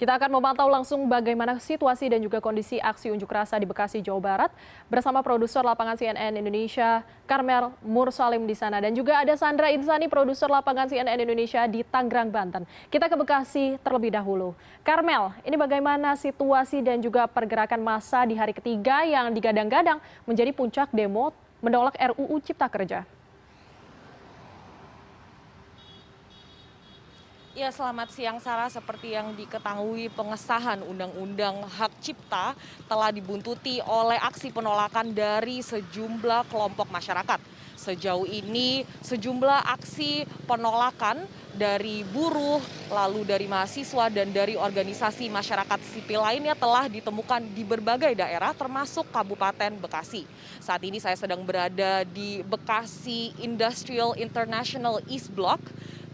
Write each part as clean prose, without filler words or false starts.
Kita akan memantau langsung bagaimana situasi dan juga kondisi aksi unjuk rasa di Bekasi, Jawa Barat bersama produser lapangan CNN Indonesia, Karmel Mursalim di sana. Dan juga ada Sandra Insani, produser lapangan CNN Indonesia di Tangerang, Banten. Kita ke Bekasi terlebih dahulu. Karmel, ini bagaimana situasi dan juga pergerakan massa di hari ketiga yang digadang-gadang menjadi puncak demo menolak RUU Cipta Kerja? Ya, selamat siang Sarah. Seperti yang diketahui, pengesahan Undang-Undang Hak Cipta telah dibuntuti oleh aksi penolakan dari sejumlah kelompok masyarakat. Sejauh ini sejumlah aksi penolakan dari buruh, lalu dari mahasiswa dan dari organisasi masyarakat sipil lainnya telah ditemukan di berbagai daerah termasuk Kabupaten Bekasi. Saat ini saya sedang berada di Bekasi Industrial International East Block,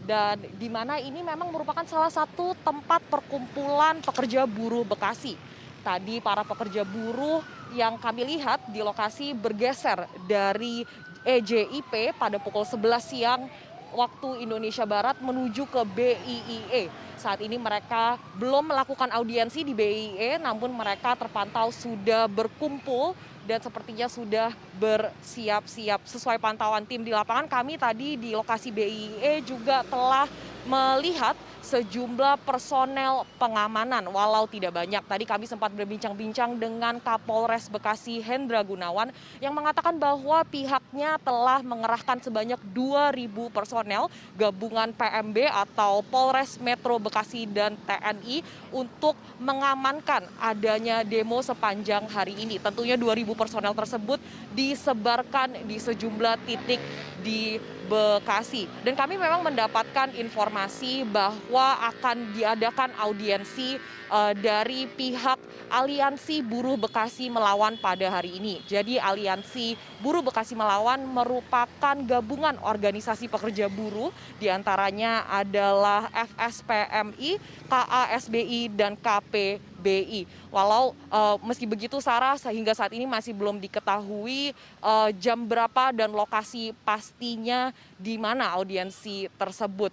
dan di mana ini memang merupakan salah satu tempat perkumpulan pekerja buruh Bekasi. Tadi para pekerja buruh yang kami lihat di lokasi bergeser dari EJIP pada pukul 11 siang waktu Indonesia Barat menuju ke BIIE. Saat ini mereka belum melakukan audiensi di BIIE, namun mereka terpantau sudah berkumpul dan sepertinya sudah bersiap-siap. Sesuai pantauan tim di lapangan, kami tadi di lokasi BIIE juga telah melihat sejumlah personel pengamanan, walau tidak banyak. Tadi kami sempat berbincang-bincang dengan Kapolres Bekasi Hendra Gunawan yang mengatakan bahwa pihaknya telah mengerahkan sebanyak 2.000 personel gabungan PMB atau Polres Metro Bekasi dan TNI untuk mengamankan adanya demo sepanjang hari ini. Tentunya 2.000 personel tersebut disebarkan di sejumlah titik di Bekasi. Dan kami memang mendapatkan informasi bahwa akan diadakan audiensi dari pihak Aliansi Buruh Bekasi Melawan pada hari ini. Jadi Aliansi Buruh Bekasi Melawan merupakan gabungan organisasi pekerja buruh, diantaranya adalah FSPMI, KASBI, dan KPBI. Walau meski begitu Sarah, sehingga saat ini masih belum diketahui jam berapa dan lokasi pastinya di mana audiensi tersebut.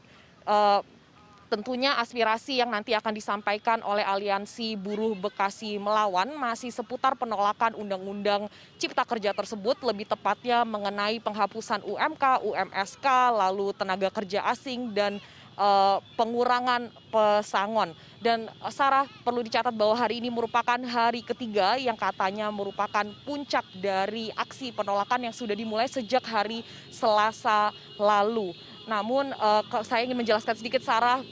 Tentunya aspirasi yang nanti akan disampaikan oleh Aliansi Buruh Bekasi Melawan masih seputar penolakan Undang-Undang Cipta Kerja tersebut, lebih tepatnya mengenai penghapusan UMK, UMSK, lalu tenaga kerja asing, dan pengurangan pesangon. Dan Sarah, perlu dicatat bahwa hari ini merupakan hari ketiga yang katanya merupakan puncak dari aksi penolakan yang sudah dimulai sejak hari Selasa lalu. Namun saya ingin menjelaskan sedikit Sarah,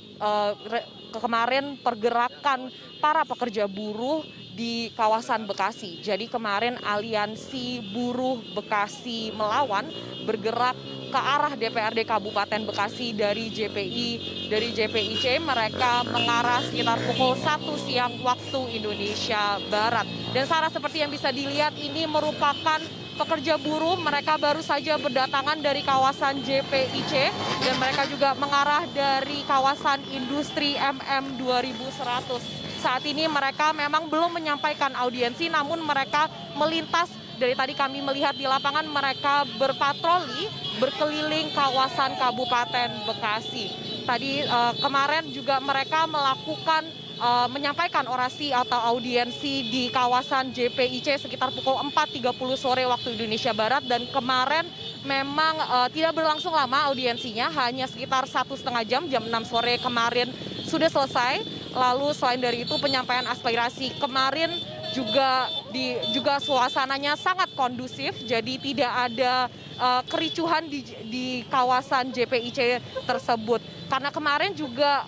kemarin pergerakan para pekerja buruh di kawasan Bekasi. Jadi kemarin Aliansi Buruh Bekasi Melawan bergerak ke arah DPRD Kabupaten Bekasi dari JPIC. Mereka mengarah sekitar pukul 1 siang waktu Indonesia Barat. Dan Sarah, seperti yang bisa dilihat, ini merupakan pekerja buruh, mereka baru saja berdatangan dari kawasan JPIC dan mereka juga mengarah dari kawasan industri MM 2100. Saat ini mereka memang belum menyampaikan audiensi, namun mereka melintas. Dari tadi kami melihat di lapangan mereka berpatroli berkeliling kawasan Kabupaten Bekasi. Tadi kemarin juga mereka melakukan menyampaikan orasi atau audiensi di kawasan JPIC sekitar pukul 4.30 sore waktu Indonesia Barat, dan kemarin memang tidak berlangsung lama audiensinya, hanya sekitar 1,5 jam, jam 6 sore kemarin sudah selesai. Lalu selain dari itu penyampaian aspirasi kemarin juga suasananya sangat kondusif, jadi tidak ada kericuhan di kawasan JPIC tersebut. Karena kemarin juga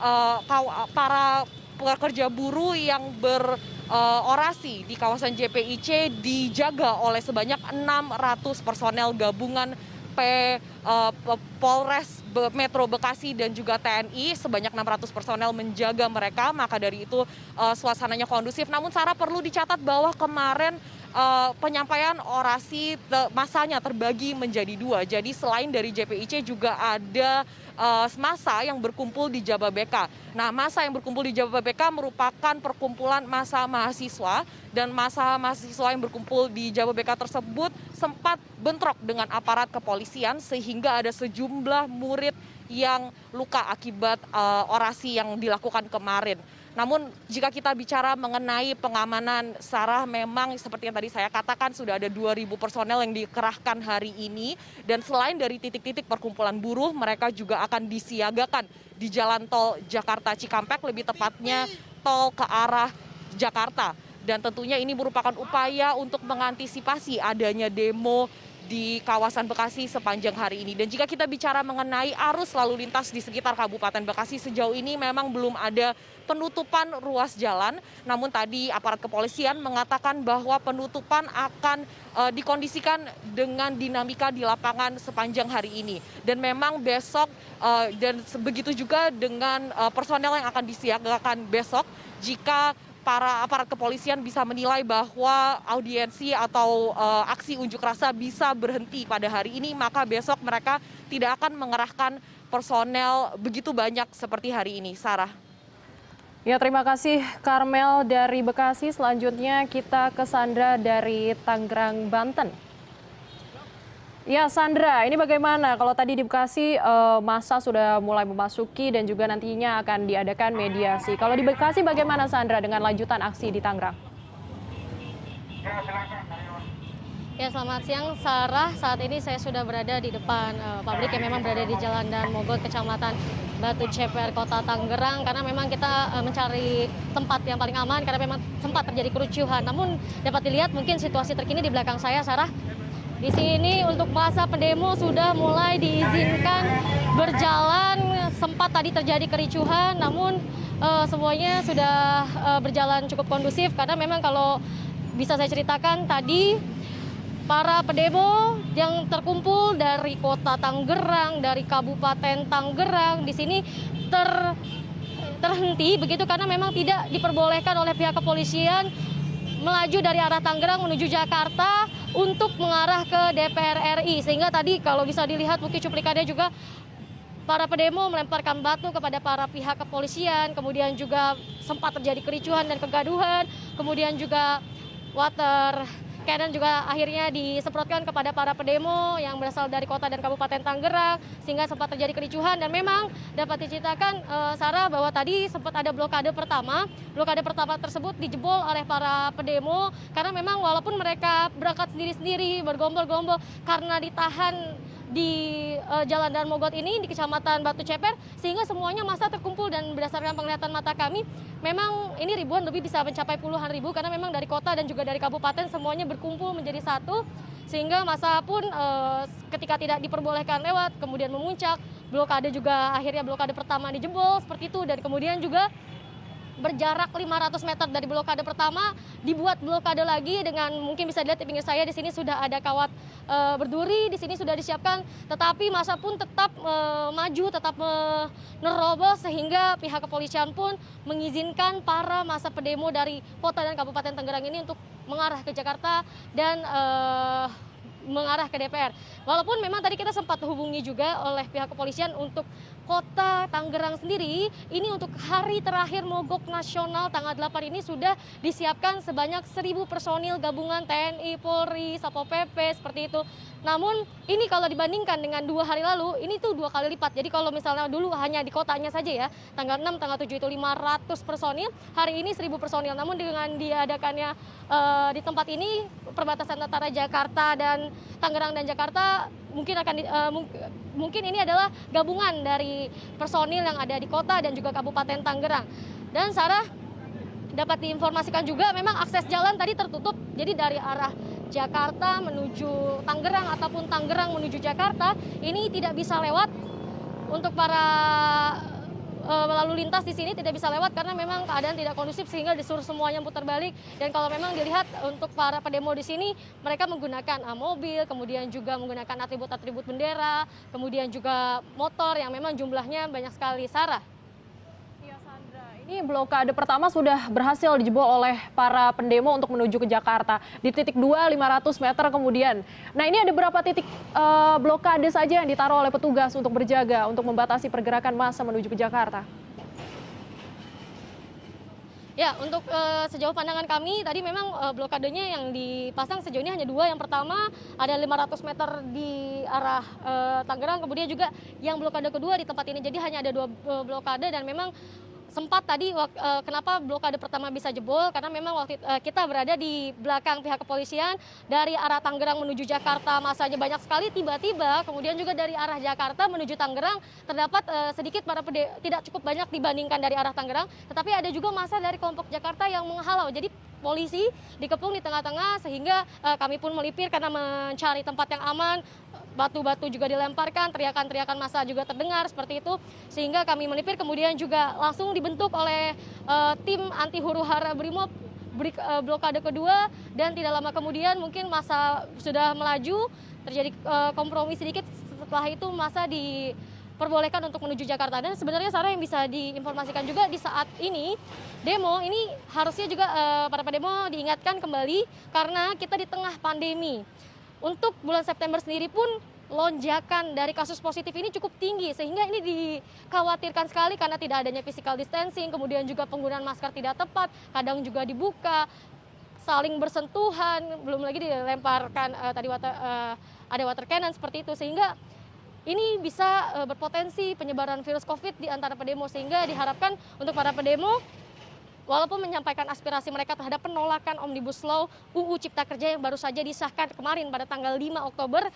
para pekerja buruh yang berorasi di kawasan JPIC dijaga oleh sebanyak 600 personel gabungan Polres Metro Bekasi dan juga TNI. Sebanyak 600 personel menjaga mereka, maka dari itu suasananya kondusif. Namun Sarah, perlu dicatat bahwa kemarin penyampaian orasi masanya terbagi menjadi dua. Jadi selain dari JPIC juga ada massa yang berkumpul di Jababeka. Nah, massa yang berkumpul di Jababeka merupakan perkumpulan massa mahasiswa, dan massa mahasiswa yang berkumpul di Jababeka tersebut sempat bentrok dengan aparat kepolisian sehingga ada sejumlah murid yang luka akibat orasi yang dilakukan kemarin. Namun jika kita bicara mengenai pengamanan, Sarah, memang seperti yang tadi saya katakan sudah ada 2.000 personel yang dikerahkan hari ini. Dan selain dari titik-titik perkumpulan buruh, mereka juga akan disiagakan di jalan tol Jakarta Cikampek, lebih tepatnya tol ke arah Jakarta. Dan tentunya ini merupakan upaya untuk mengantisipasi adanya demo di kawasan Bekasi sepanjang hari ini. Dan jika kita bicara mengenai arus lalu lintas di sekitar Kabupaten Bekasi, sejauh ini memang belum ada penutupan ruas jalan. Namun tadi aparat kepolisian mengatakan bahwa penutupan akan dikondisikan dengan dinamika di lapangan sepanjang hari ini. Dan memang besok dan begitu juga dengan personel yang akan disiagakan besok jika para aparat kepolisian bisa menilai bahwa audiensi atau aksi unjuk rasa bisa berhenti pada hari ini, maka besok mereka tidak akan mengerahkan personel begitu banyak seperti hari ini. Sarah. Ya, terima kasih Karmel dari Bekasi. Selanjutnya kita ke Sandra dari Tangerang, Banten. Ya, Sandra, ini bagaimana kalau tadi di Bekasi massa sudah mulai memasuki dan juga nantinya akan diadakan mediasi. Kalau di Bekasi bagaimana, Sandra, dengan lanjutan aksi di Tangerang? Ya, selamat siang, Sarah. Saat ini saya sudah berada di depan pabrik yang memang berada di Jalan Dan Mogot, Kecamatan Batu Ceper, Kota Tangerang. Karena memang kita mencari tempat yang paling aman karena memang sempat terjadi kericuhan. Namun dapat dilihat mungkin situasi terkini di belakang saya, Sarah. Di sini untuk masa pendemo sudah mulai diizinkan berjalan. Sempat tadi terjadi kericuhan, namun semuanya sudah berjalan cukup kondusif. Karena memang kalau bisa saya ceritakan tadi, para pendemo yang terkumpul dari Kota Tangerang, dari Kabupaten Tangerang, di sini terhenti begitu karena memang tidak diperbolehkan oleh pihak kepolisian melaju dari arah Tangerang menuju Jakarta untuk mengarah ke DPR RI. Sehingga tadi kalau bisa dilihat bukti cuplikannya juga para pendemo melemparkan batu kepada para pihak kepolisian, kemudian juga sempat terjadi kericuhan dan kegaduhan, kemudian juga water cannon juga akhirnya disemprotkan kepada para pendemo yang berasal dari kota dan Kabupaten Tangerang, sehingga sempat terjadi kericuhan. Dan memang dapat diceritakan, Sarah, bahwa tadi sempat ada blokade pertama. Blokade pertama tersebut dijebol oleh para pendemo, karena memang walaupun mereka berangkat sendiri-sendiri, bergombol-gombol, karena ditahan di Jalan Dan Mogot ini di Kecamatan Batu Ceper, sehingga semuanya massa terkumpul. Dan berdasarkan penglihatan mata kami, memang ini ribuan, lebih bisa mencapai puluhan ribu, karena memang dari kota dan juga dari kabupaten semuanya berkumpul menjadi satu, sehingga massa pun ketika tidak diperbolehkan lewat kemudian memuncak. Blokade juga akhirnya blokade pertama dijebol seperti itu, dan kemudian juga berjarak 500 meter dari blokade pertama dibuat blokade lagi dengan mungkin bisa dilihat di pinggir saya di sini sudah ada kawat berduri, di sini sudah disiapkan, tetapi massa pun tetap maju, tetap menerobos, sehingga pihak kepolisian pun mengizinkan para massa pendemo dari kota dan Kabupaten Tangerang ini untuk mengarah ke Jakarta dan mengarah ke DPR. Walaupun memang tadi kita sempat hubungi juga oleh pihak kepolisian untuk Kota Tangerang sendiri, ini untuk hari terakhir mogok nasional tanggal 8 ini sudah disiapkan sebanyak 1.000 personil gabungan TNI, Polri, Satpol PP, seperti itu. Namun ini kalau dibandingkan dengan 2 hari lalu, ini tuh 2 kali lipat. Jadi kalau misalnya dulu hanya di kotanya saja ya, tanggal 6, tanggal 7 itu 500 personil, hari ini 1.000 personil. Namun dengan diadakannya di tempat ini, perbatasan antara Jakarta dan Tangerang dan Jakarta, mungkin ini adalah gabungan dari personil yang ada di kota dan juga Kabupaten Tangerang. Dan Sarah, dapat diinformasikan juga memang akses jalan tadi tertutup. Jadi dari arah Jakarta menuju Tangerang ataupun Tangerang menuju Jakarta ini tidak bisa lewat. Untuk para lalu lintas di sini tidak bisa lewat karena memang keadaan tidak kondusif, sehingga disuruh semuanya putar balik. Dan kalau memang dilihat untuk para pendemo di sini, mereka menggunakan mobil, kemudian juga menggunakan atribut-atribut bendera, kemudian juga motor yang memang jumlahnya banyak sekali. Sarah. Iya, Sandra. Ini blokade pertama sudah berhasil dijebol oleh para pendemo untuk menuju ke Jakarta. Di titik 2, 500 meter kemudian. Nah, ini ada berapa titik blokade saja yang ditaruh oleh petugas untuk berjaga, untuk membatasi pergerakan massa menuju ke Jakarta? Ya, untuk sejauh pandangan kami, tadi memang blokadenya yang dipasang sejauh ini hanya 2. Yang pertama ada 500 meter di arah Tangerang, kemudian juga yang blokade kedua di tempat ini. Jadi hanya ada 2 blokade, dan memang sempat tadi kenapa blokade pertama bisa jebol karena memang waktu kita berada di belakang pihak kepolisian dari arah Tangerang menuju Jakarta masanya banyak sekali, tiba-tiba kemudian juga dari arah Jakarta menuju Tangerang terdapat sedikit tidak cukup banyak dibandingkan dari arah Tangerang, tetapi ada juga massa dari kelompok Jakarta yang menghalau. Jadi polisi dikepung di tengah-tengah sehingga kami pun melipir karena mencari tempat yang aman. Batu-batu juga dilemparkan, teriakan-teriakan massa juga terdengar seperti itu, sehingga kami melipir kemudian juga langsung dibentuk oleh tim anti huru-hara Brimob blokade kedua, dan tidak lama kemudian mungkin massa sudah melaju, terjadi kompromi sedikit, setelah itu massa diperbolehkan untuk menuju Jakarta. Dan sebenarnya Sarah yang bisa diinformasikan juga di saat ini demo ini harusnya juga para pendemo diingatkan kembali karena kita di tengah pandemi. Untuk bulan September sendiri pun lonjakan dari kasus positif ini cukup tinggi sehingga ini dikhawatirkan sekali karena tidak adanya physical distancing, kemudian juga penggunaan masker tidak tepat, kadang juga dibuka, saling bersentuhan, belum lagi dilemparkan tadi ada water cannon seperti itu, sehingga ini bisa berpotensi penyebaran virus COVID di antara pendemo, sehingga diharapkan untuk para pendemo walaupun menyampaikan aspirasi mereka terhadap penolakan Omnibus Law UU Cipta Kerja yang baru saja disahkan kemarin pada tanggal 5 Oktober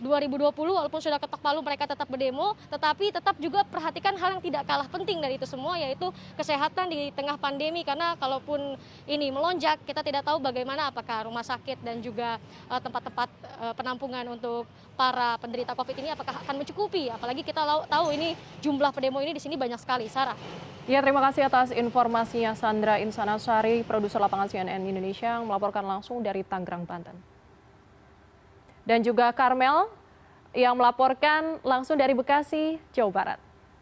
2020, walaupun sudah ketok palu mereka tetap berdemo, tetapi tetap juga perhatikan hal yang tidak kalah penting dari itu semua, yaitu kesehatan di tengah pandemi, karena kalaupun ini melonjak, kita tidak tahu bagaimana apakah rumah sakit dan juga tempat-tempat penampungan untuk para penderita COVID ini apakah akan mencukupi, apalagi kita tahu ini jumlah pendemo ini di sini banyak sekali. Sarah. Ya, terima kasih atas informasinya Sandra Insanasari, produser lapangan CNN Indonesia yang melaporkan langsung dari Tangerang, Banten. Dan juga Karmel yang melaporkan langsung dari Bekasi, Jawa Barat.